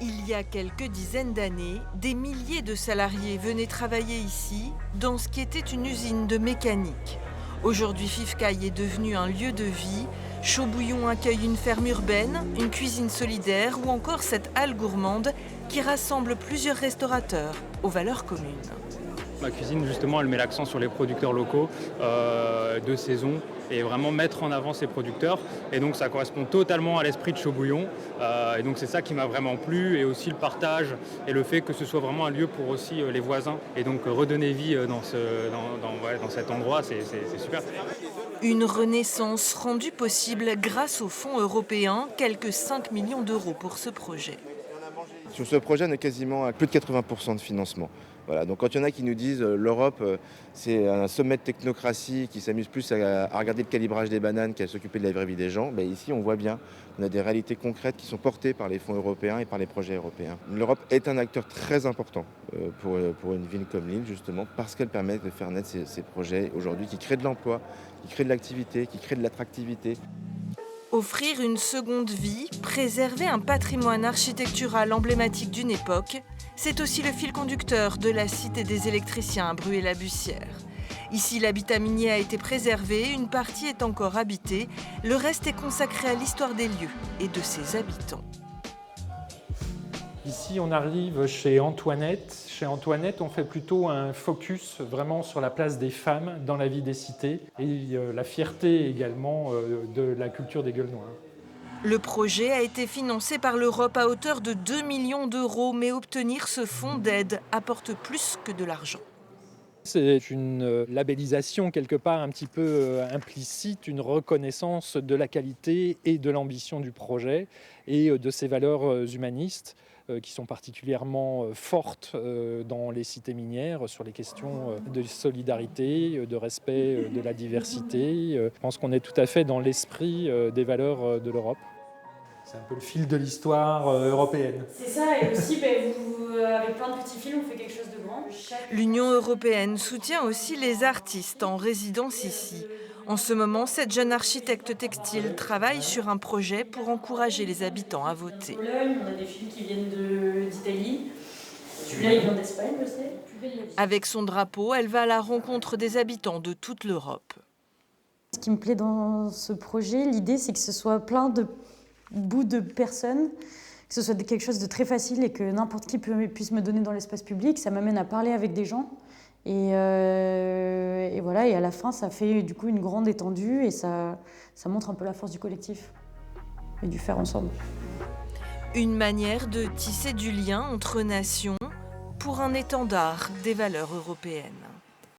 Il y a quelques dizaines d'années, des milliers de salariés venaient travailler ici, dans ce qui était une usine de mécanique. Aujourd'hui, Fifcaille est devenu un lieu de vie. Chaubouillon accueille une ferme urbaine, une cuisine solidaire ou encore cette halle gourmande qui rassemble plusieurs restaurateurs aux valeurs communes. Ma cuisine, justement, elle met l'accent sur les producteurs locaux de saison et vraiment mettre en avant ces producteurs. Et donc, ça correspond totalement à l'esprit de Chaubouillon. Et donc, c'est ça qui m'a vraiment plu. Et aussi le partage et le fait que ce soit vraiment un lieu pour aussi les voisins. Et donc, redonner vie dans cet endroit, c'est super. Une renaissance rendue possible grâce aux fonds européens, quelques 5 millions d'euros pour ce projet. Sur ce projet, on est quasiment à plus de 80% de financement. Voilà, donc quand il y en a qui nous disent l'Europe, c'est un sommet de technocratie qui s'amuse plus à regarder le calibrage des bananes qu'à s'occuper de la vraie vie des gens, ben ici on voit bien, on a des réalités concrètes qui sont portées par les fonds européens et par les projets européens. L'Europe est un acteur très important pour une ville comme Lille, justement, parce qu'elle permet de faire naître ces projets aujourd'hui qui créent de l'emploi, qui créent de l'activité, qui créent de l'attractivité. Offrir une seconde vie, préserver un patrimoine architectural emblématique d'une époque, c'est aussi le fil conducteur de la Cité des électriciens à Bruay-la-Bussière. Ici, l'habitat minier a été préservé, une partie est encore habitée, le reste est consacré à l'histoire des lieux et de ses habitants. Ici, on arrive chez Antoinette. Chez Antoinette, on fait plutôt un focus vraiment sur la place des femmes dans la vie des cités et la fierté également de la culture des Gueules Noires. Le projet a été financé par l'Europe à hauteur de 2 millions d'euros, mais obtenir ce fonds d'aide apporte plus que de l'argent. C'est une labellisation quelque part un petit peu implicite, une reconnaissance de la qualité et de l'ambition du projet et de ses valeurs humanistes qui sont particulièrement fortes dans les cités minières sur les questions de solidarité, de respect de la diversité. Je pense qu'on est tout à fait dans l'esprit des valeurs de l'Europe. C'est un peu le fil de l'histoire européenne. C'est ça, et aussi, avec plein de petits fils, on fait quelque chose de grand. L'Union européenne soutient aussi les artistes en résidence ici. En ce moment, cette jeune architecte textile travaille sur un projet pour encourager les habitants à voter. Pologne, on a des fils qui viennent d'Italie. Celui-là, il vient d'Espagne, je sais. Avec son drapeau, elle va à la rencontre des habitants de toute l'Europe. Ce qui me plaît dans ce projet, l'idée, c'est que ce soit plein de bouts de personnes, que ce soit quelque chose de très facile et que n'importe qui puisse me donner dans l'espace public. Ça m'amène à parler avec des gens. Et voilà, et à la fin, ça fait du coup une grande étendue et ça montre un peu la force du collectif et du faire ensemble. Une manière de tisser du lien entre nations pour un étendard des valeurs européennes.